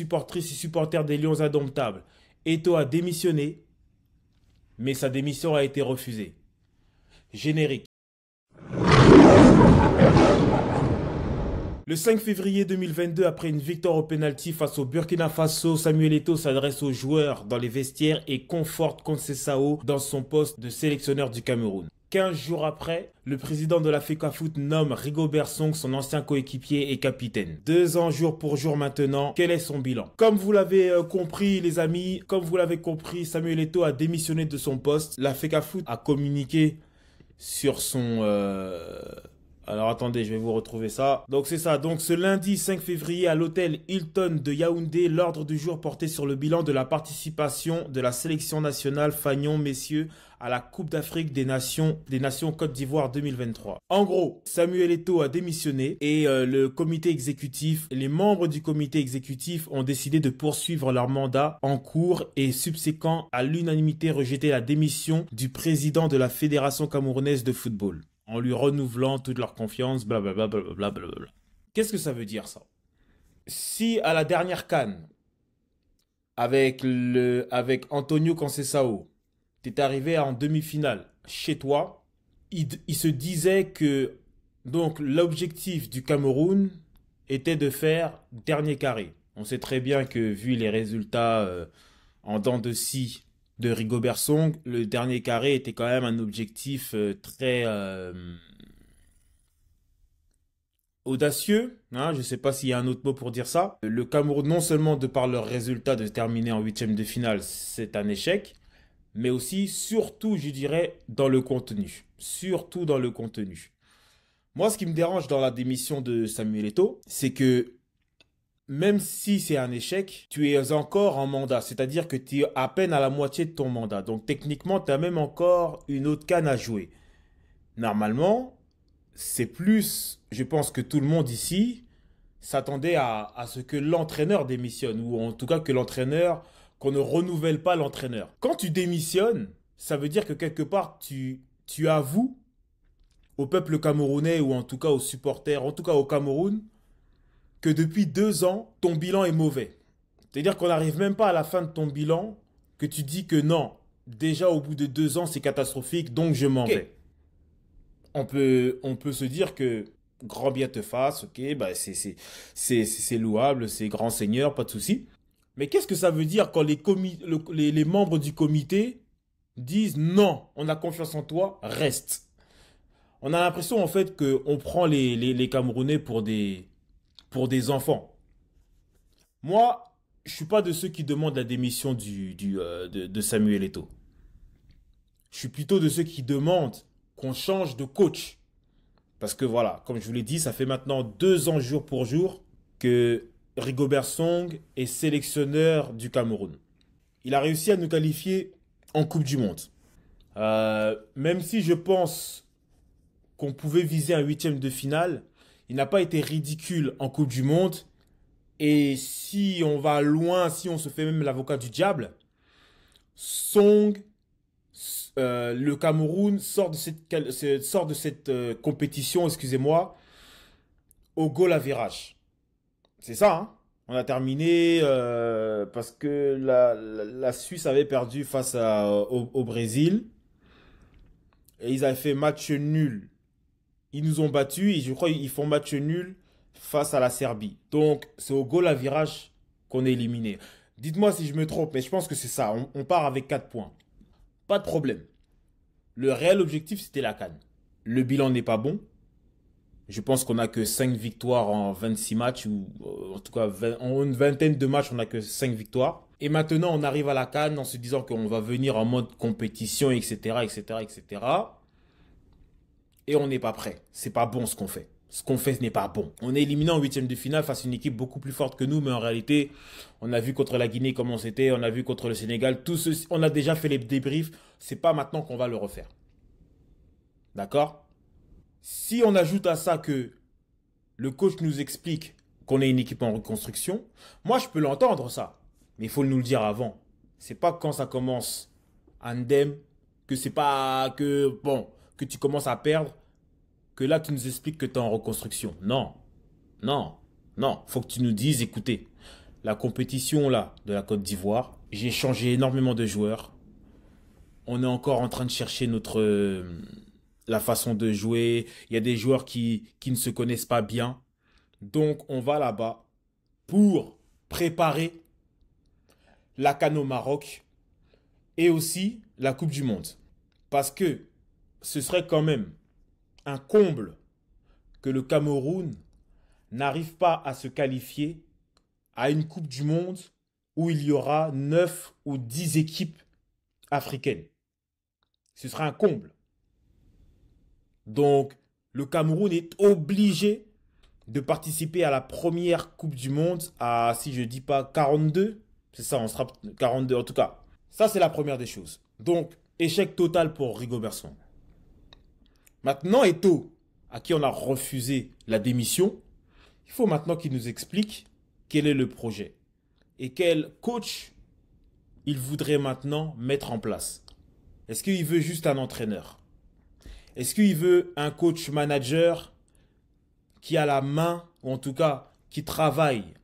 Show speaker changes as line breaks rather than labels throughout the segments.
supportrices et supporters des Lions indomptables, Eto'o a démissionné, mais sa démission a été refusée. Générique. Le 5 février 2022, après une victoire au pénalty face au Burkina Faso, Samuel Eto'o s'adresse aux joueurs dans les vestiaires et conforte Conceição dans son poste de sélectionneur du Cameroun. 15 jours après, le président de la FECAFOOT nomme Rigobert Song son ancien coéquipier et capitaine. 2 ans jour pour jour maintenant, quel est son bilan? Comme vous l'avez compris les amis, comme vous l'avez compris, Samuel Eto'o a démissionné de son poste. La FECAFOOT a communiqué sur son... Alors attendez, je vais vous retrouver ça. Donc c'est ça, donc ce lundi 5 février à l'hôtel Hilton de Yaoundé, l'ordre du jour portait sur le bilan de la participation de la sélection nationale Fagnon messieurs à la Coupe d'Afrique des Nations Côte d'Ivoire 2023. En gros, Samuel Eto'o a démissionné et le comité exécutif, les membres du comité exécutif ont décidé de poursuivre leur mandat en cours et subséquent à l'unanimité rejeter la démission du président de la Fédération camerounaise de football, en lui renouvelant toute leur confiance, blablabla, blablabla, blablabla. Qu'est-ce que ça veut dire, ça? Si à la dernière CAN, avec Antonio Conceição, tu es arrivé en demi-finale chez toi, il se disait que donc l'objectif du Cameroun était de faire dernier carré. On sait très bien que vu les résultats en dents de scie de Rigobert Song, le dernier carré était quand même un objectif très audacieux. Hein, je ne sais pas s'il y a un autre mot pour dire ça. Le Cameroun, non seulement de par leur résultat de terminer en 8e de finale, c'est un échec, mais aussi, surtout, je dirais, dans le contenu. Surtout dans le contenu. Moi, ce qui me dérange dans la démission de Samuel Eto'o, c'est que même si c'est un échec, tu es encore en mandat. C'est-à-dire que tu es à peine à la moitié de ton mandat. Donc techniquement, tu as même encore une autre CAN à jouer. Normalement, c'est plus... Je pense que tout le monde ici s'attendait à ce que l'entraîneur démissionne. Ou en tout cas que l'entraîneur... qu'on ne renouvelle pas l'entraîneur. Quand tu démissionnes, ça veut dire que quelque part, tu avoues au peuple camerounais ou en tout cas aux supporters, en tout cas au Cameroun, que depuis 2 ans, ton bilan est mauvais. C'est-à-dire qu'on n'arrive même pas à la fin de ton bilan que tu dis que non, déjà au bout de 2 ans, c'est catastrophique, donc je m'en vais. On peut se dire que grand bien te fasse, ok, bah c'est louable, c'est grand seigneur, pas de souci. Mais qu'est-ce que ça veut dire quand les membres du comité disent non, on a confiance en toi, reste. On a l'impression en fait qu'on prend les Camerounais pour des enfants. Moi, je ne suis pas de ceux qui demandent la démission de Samuel Eto'o. Je suis plutôt de ceux qui demandent qu'on change de coach. Parce que voilà, comme je vous l'ai dit, ça fait maintenant 2 ans jour pour jour que Rigobert Song est sélectionneur du Cameroun. Il a réussi à nous qualifier en Coupe du Monde. Même si je pense qu'on pouvait viser un 8e de finale, il n'a pas été ridicule en Coupe du Monde. Et si on va loin, si on se fait même l'avocat du diable, Song, le Cameroun sort de cette compétition, excusez-moi, au goal average. C'est ça, hein? On a terminé parce que la Suisse avait perdu face au Brésil. Et ils avaient fait match nul. Ils nous ont battus et je crois qu'ils font match nul face à la Serbie. Donc, c'est au goal average qu'on est éliminé. Dites-moi si je me trompe, mais je pense que c'est ça. On part avec 4 points. Pas de problème. Le réel objectif, c'était la CAN. Le bilan n'est pas bon. Je pense qu'on n'a que 5 victoires en 26 matchs, ou en tout cas en une vingtaine de matchs, on n'a que 5 victoires. Et maintenant, on arrive à la CAN en se disant qu'on va venir en mode compétition, etc., etc., etc. Et on n'est pas prêt. C'est pas bon ce qu'on fait. Ce qu'on fait, ce n'est pas bon. On est éliminé en 8e de finale face à une équipe beaucoup plus forte que nous, mais en réalité, on a vu contre la Guinée comment c'était, on a vu contre le Sénégal, tout ceci, on a déjà fait les débriefs. C'est pas maintenant qu'on va le refaire. D'accord? Si on ajoute à ça que le coach nous explique qu'on est une équipe en reconstruction, moi je peux l'entendre ça. Mais il faut nous le dire avant. C'est pas quand ça commence indemne, que c'est pas que, bon, que tu commences à perdre, que là tu nous expliques que tu es en reconstruction. Non, non, non. Faut que tu nous dises, écoutez, la compétition là de la Côte d'Ivoire. J'ai changé énormément de joueurs. On est encore en train de chercher la façon de jouer. Il y a des joueurs qui ne se connaissent pas bien. Donc on va là-bas pour préparer la CAN au Maroc et aussi la Coupe du Monde. Parce que ce serait quand même un comble que le Cameroun n'arrive pas à se qualifier à une Coupe du Monde où il y aura 9 ou 10 équipes africaines. Ce serait un comble. Donc, le Cameroun est obligé de participer à la première Coupe du Monde à, si je ne dis pas 42, c'est ça, on sera 42 en tout cas. Ça, c'est la première des choses. Donc, échec total pour Rigobert Song. Maintenant, Eto'o, à qui on a refusé la démission, il faut maintenant qu'il nous explique quel est le projet et quel coach il voudrait maintenant mettre en place. Est-ce qu'il veut juste un entraîneur? Est-ce qu'il veut un coach manager qui a la main, ou en tout cas qui travaille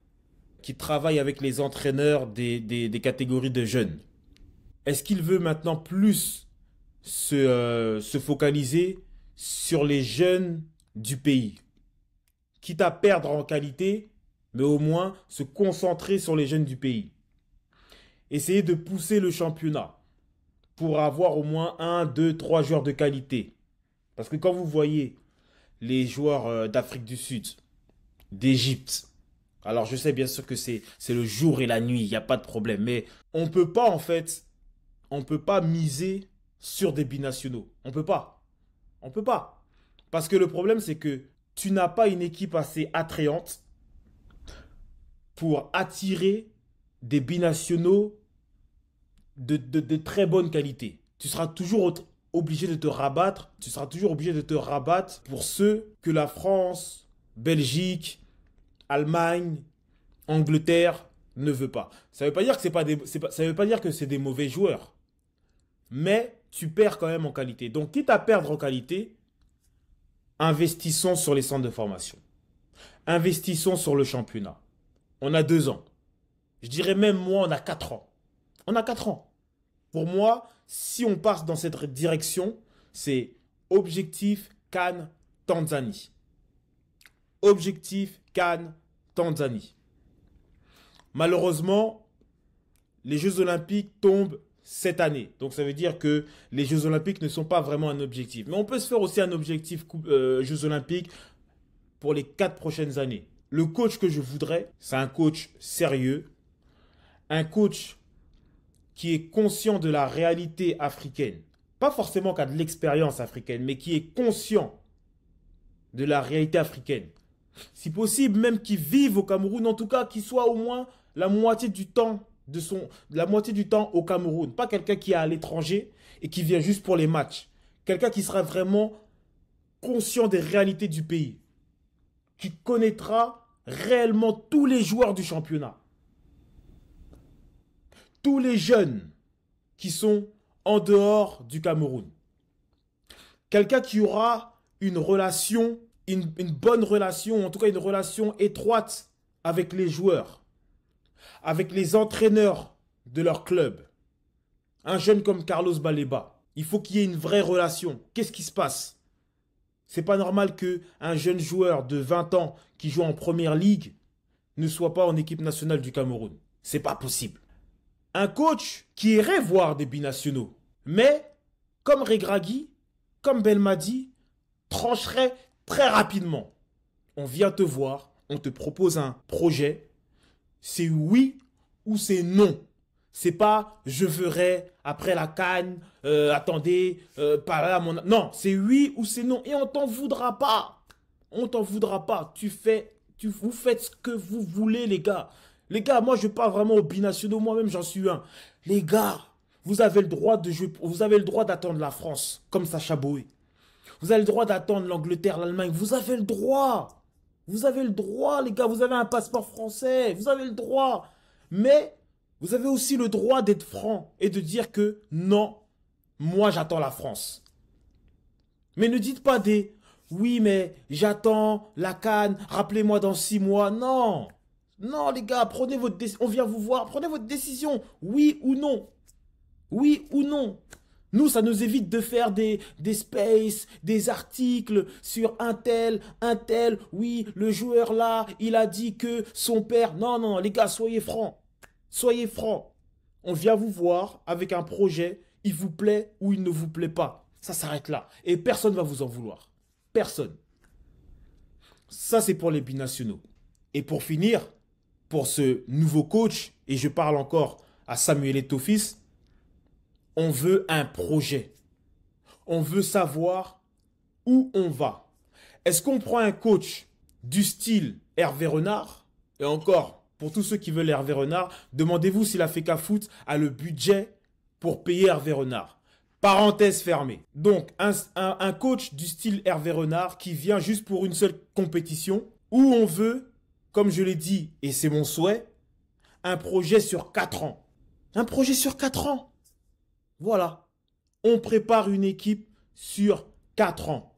avec les entraîneurs des catégories de jeunes? Est-ce qu'il veut maintenant plus se focaliser sur les jeunes du pays? Quitte à perdre en qualité, mais au moins se concentrer sur les jeunes du pays. Essayer de pousser le championnat pour avoir au moins 1, 2, 3 joueurs de qualité. Parce que quand vous voyez les joueurs d'Afrique du Sud, d'Égypte, alors je sais bien sûr que c'est le jour et la nuit, il n'y a pas de problème, mais on peut pas en fait, on peut pas miser sur des binationaux. On peut pas. On peut pas. Parce que le problème c'est que tu n'as pas une équipe assez attrayante pour attirer des binationaux de très bonne qualité. Tu seras toujours obligé de te rabattre. Tu seras toujours obligé de te rabattre pour ceux que la France, Belgique, Allemagne, Angleterre ne veut pas. Ça ne veut pas dire que ça veut pas dire que c'est des mauvais joueurs. Mais tu perds quand même en qualité. Donc, quitte à perdre en qualité, investissons sur les centres de formation. Investissons sur le championnat. On a 2 ans. Je dirais même moi, on a 4 ans. On a 4 ans. Pour moi, si on passe dans cette direction, c'est objectif CAN Tanzanie. Objectif CAN Tanzanie. Malheureusement, les Jeux Olympiques tombent cette année. Donc ça veut dire que les Jeux Olympiques ne sont pas vraiment un objectif. Mais on peut se faire aussi un objectif Jeux Olympiques pour les 4 prochaines années. Le coach que je voudrais, c'est un coach sérieux, un coach qui est conscient de la réalité africaine. Pas forcément qui a de l'expérience africaine, mais qui est conscient de la réalité africaine. Si possible, même qui vive au Cameroun, en tout cas, qui soit au moins la moitié du temps au Cameroun. Pas quelqu'un qui est à l'étranger et qui vient juste pour les matchs. Quelqu'un qui sera vraiment conscient des réalités du pays. Qui connaîtra réellement tous les joueurs du championnat. Tous les jeunes qui sont en dehors du Cameroun. Quelqu'un qui aura une relation, une bonne relation, en tout cas une relation étroite avec les joueurs, avec les entraîneurs de leur club. Un jeune comme Carlos Baleba, il faut qu'il y ait une vraie relation. Qu'est-ce qui se passe? C'est pas normal qu'un jeune joueur de 20 ans qui joue en première ligue ne soit pas en équipe nationale du Cameroun. C'est pas possible. Un coach qui irait voir des binationaux, mais comme Regragui, comme Belmadi, trancherait très rapidement. On vient te voir, on te propose un projet, c'est oui ou c'est non. C'est pas je ferai après la CAN, attendez, par là mon... Non, c'est oui ou c'est non et on t'en voudra pas. On t'en voudra pas. Vous faites ce que vous voulez les gars. Les gars, moi je parle vraiment aux binationaux, moi-même j'en suis un. Les gars, vous avez le droit de jouer, vous avez le droit d'attendre la France, comme Sacha Boey. Vous avez le droit d'attendre l'Angleterre, l'Allemagne, vous avez le droit. Vous avez le droit, les gars, vous avez un passeport français, vous avez le droit. Mais vous avez aussi le droit d'être franc et de dire que non, moi j'attends la France. Mais ne dites pas des oui, mais j'attends la CAN, rappelez-moi dans 6 mois. Non. Non, les gars, prenez votre décision. On vient vous voir, prenez votre décision. Oui ou non. Oui ou non. Nous, ça nous évite de faire des spaces, des articles sur un tel. Oui, le joueur là, il a dit que son père... Non, non, les gars, soyez francs. Soyez francs. On vient vous voir avec un projet, il vous plaît ou il ne vous plaît pas. Ça s'arrête là. Et personne ne va vous en vouloir. Personne. Ça, c'est pour les binationaux. Et pour finir, pour ce nouveau coach, et je parle encore à Samuel Eto'o-Fils, on veut un projet. On veut savoir où on va. Est-ce qu'on prend un coach du style Hervé Renard? Et encore, pour tous ceux qui veulent Hervé Renard, demandez-vous si la FECA Foot a le budget pour payer Hervé Renard. Parenthèse fermée. Donc, un coach du style Hervé Renard qui vient juste pour une seule compétition, où on veut, comme je l'ai dit, et c'est mon souhait, un projet sur 4 ans. Un projet sur 4 ans. Voilà. On prépare une équipe sur 4 ans.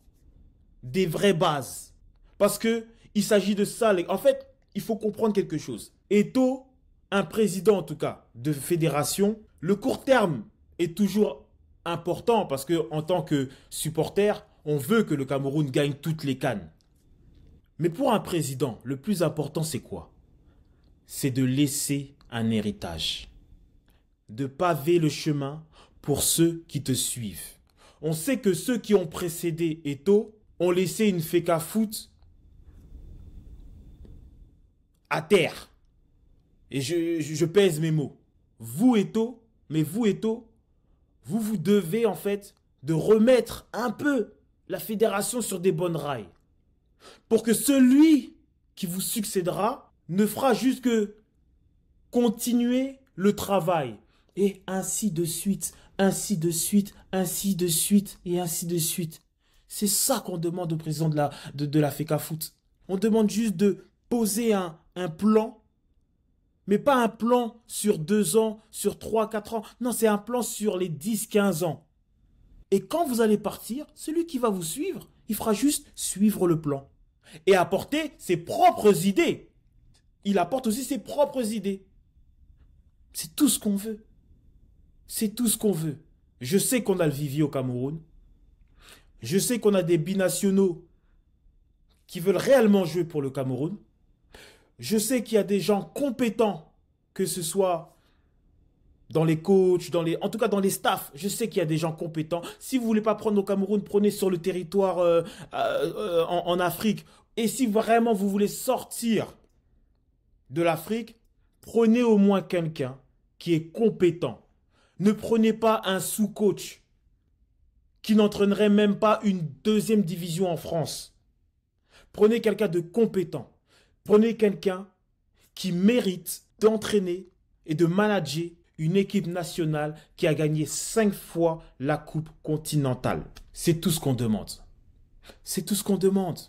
Des vraies bases. Parce que il s'agit de ça. En fait, il faut comprendre quelque chose. Eto'o, un président en tout cas de fédération, le court terme est toujours important parce que en tant que supporter, on veut que le Cameroun gagne toutes les CAN. Mais pour un président, le plus important c'est quoi? C'est de laisser un héritage. De paver le chemin pour ceux qui te suivent. On sait que ceux qui ont précédé Eto'o ont laissé une FECA Foot à terre. Et je pèse mes mots. Vous Eto'o, mais vous Eto'o, vous devez en fait de remettre un peu la fédération sur des bonnes rails. Pour que celui qui vous succédera ne fera juste que continuer le travail. Et ainsi de suite, ainsi de suite, ainsi de suite, et ainsi de suite. C'est ça qu'on demande au président de la FECA Foot. On demande juste de poser un plan, mais pas un plan sur 2 ans, sur 3, 4 ans. Non, c'est un plan sur les 10, 15 ans. Et quand vous allez partir, celui qui va vous suivre, il fera juste suivre le plan. Et apporter ses propres idées. Il apporte aussi ses propres idées. C'est tout ce qu'on veut. C'est tout ce qu'on veut. Je sais qu'on a le vivier au Cameroun. Je sais qu'on a des binationaux qui veulent réellement jouer pour le Cameroun. Je sais qu'il y a des gens compétents, que ce soit dans les coachs, en tout cas dans les staffs. Je sais qu'il y a des gens compétents. Si vous ne voulez pas prendre au Cameroun, prenez sur le territoire en Afrique. Et si vraiment vous voulez sortir de l'Afrique, prenez au moins quelqu'un qui est compétent. Ne prenez pas un sous-coach qui n'entraînerait même pas une 2e division en France. Prenez quelqu'un de compétent. Prenez quelqu'un qui mérite d'entraîner et de manager une équipe nationale qui a gagné 5 fois la Coupe continentale. C'est tout ce qu'on demande. C'est tout ce qu'on demande.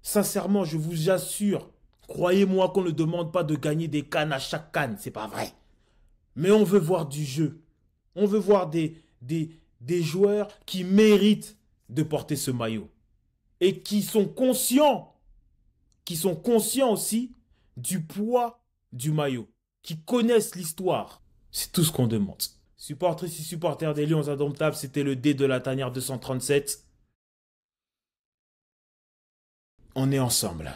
Sincèrement, je vous assure, croyez-moi qu'on ne demande pas de gagner des CAN à chaque CAN, c'est pas vrai. Mais on veut voir du jeu. On veut voir des joueurs qui méritent de porter ce maillot. Et qui sont conscients aussi du poids du maillot. Qui connaissent l'histoire. C'est tout ce qu'on demande. Supportrices et supporters des Lions Indomptables, c'était le D de la tanière 237. On est ensemble.